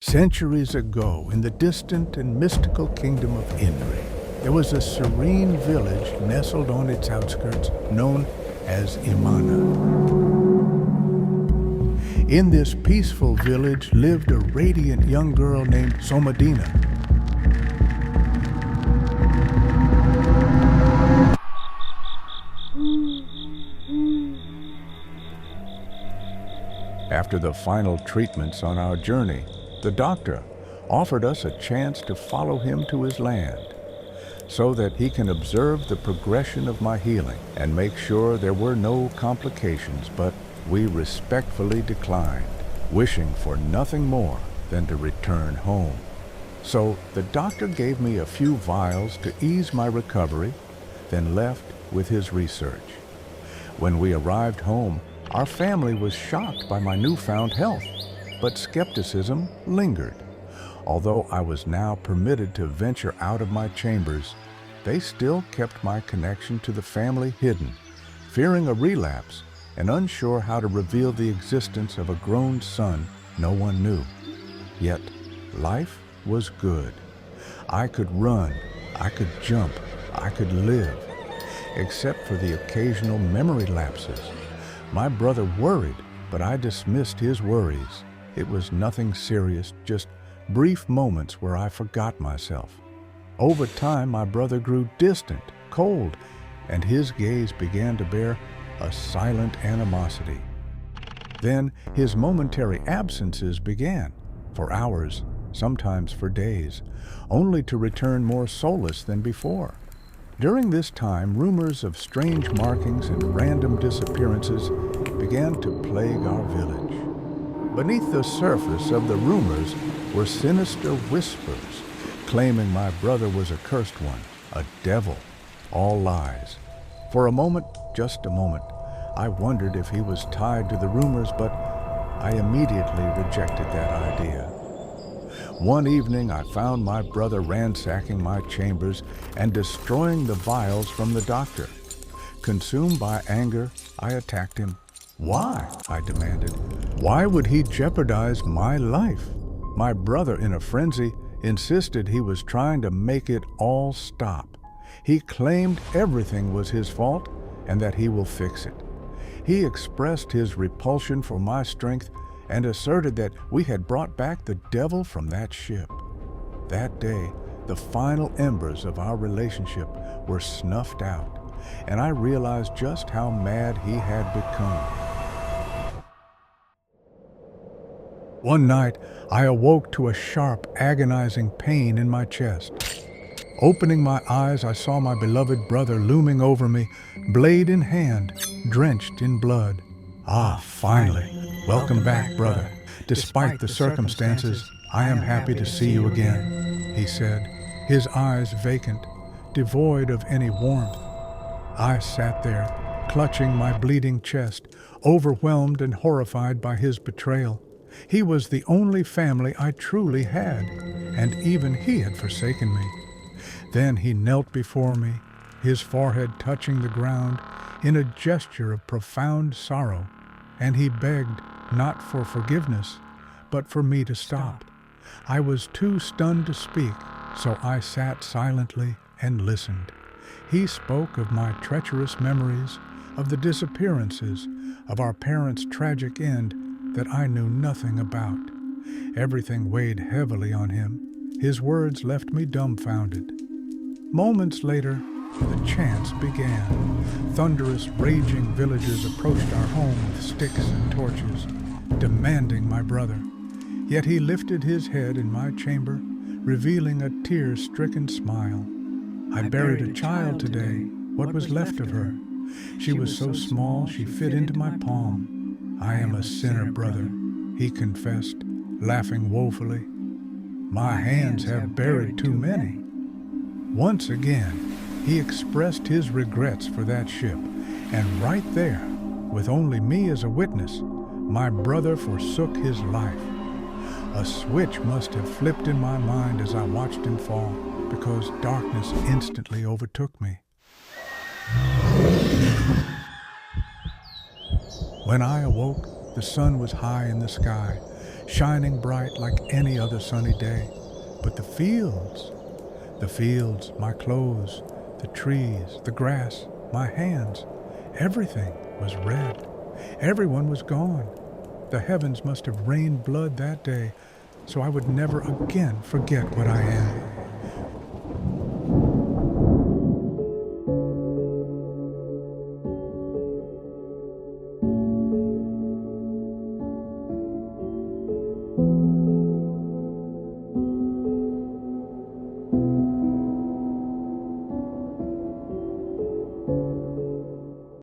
Centuries ago, in the distant and mystical kingdom of Indri, there was a serene village nestled on its outskirts known as Imana. In this peaceful village lived a radiant young girl named Somadina. After the final treatments on our journey, the doctor offered us a chance to follow him to his land so that he can observe the progression of my healing and make sure there were no complications, but we respectfully declined, wishing for nothing more than to return home. So the doctor gave me a few vials to ease my recovery, then left with his research. When we arrived home, our family was shocked by my newfound health, but skepticism lingered. Although I was now permitted to venture out of my chambers, they still kept my connection to the family hidden, fearing a relapse and unsure how to reveal the existence of a grown son no one knew. Yet, life was good. I could run, I could jump, I could live, except for the occasional memory lapses. My brother worried, but I dismissed his worries. It was nothing serious, just brief moments where I forgot myself. Over time, my brother grew distant, cold, and his gaze began to bear a silent animosity. Then his momentary absences began, for hours, sometimes for days, only to return more soulless than before. During this time, rumors of strange markings and random disappearances began to plague our village. Beneath the surface of the rumors were sinister whispers, claiming my brother was a cursed one, a devil, all lies. For a moment, just a moment, I wondered if he was tied to the rumors, but I immediately rejected that idea. One evening, I found my brother ransacking my chambers and destroying the vials from the doctor. Consumed by anger, I attacked him. Why? I demanded. Why would he jeopardize my life? My brother, in a frenzy, insisted he was trying to make it all stop. He claimed everything was his fault and that he will fix it. He expressed his repulsion for my strength and asserted that we had brought back the devil from that ship. That day, the final embers of our relationship were snuffed out, and I realized just how mad he had become. One night, I awoke to a sharp, agonizing pain in my chest. Opening my eyes, I saw my beloved brother looming over me, blade in hand, drenched in blood. Ah, finally. Welcome back, brother. Despite the circumstances, I am happy to see you again, he said, his eyes vacant, devoid of any warmth. I sat there, clutching my bleeding chest, overwhelmed and horrified by his betrayal. He was the only family I truly had, and even he had forsaken me. Then he knelt before me, his forehead touching the ground in a gesture of profound sorrow, and he begged not for forgiveness, but for me to stop. I was too stunned to speak, so I sat silently and listened. He spoke of my treacherous memories, of the disappearances, of our parents' tragic end that I knew nothing about. Everything weighed heavily on him. His words left me dumbfounded. Moments later, the chants began. Thunderous, raging villagers approached our home with sticks and torches, demanding my brother. Yet he lifted his head in my chamber, revealing a tear-stricken smile. I buried a child today, what was left of her. She was so small she fit into my palm. I am a sinner, brother, he confessed, laughing woefully. My hands have buried too many. Once again, he expressed his regrets for that ship, and right there, with only me as a witness, my brother forsook his life. A switch must have flipped in my mind as I watched him fall, because darkness instantly overtook me. When I awoke, the sun was high in the sky, shining bright like any other sunny day. But the fields, my clothes, the trees, the grass, my hands, everything was red. Everyone was gone. The heavens must have rained blood that day, so I would never again forget what I am.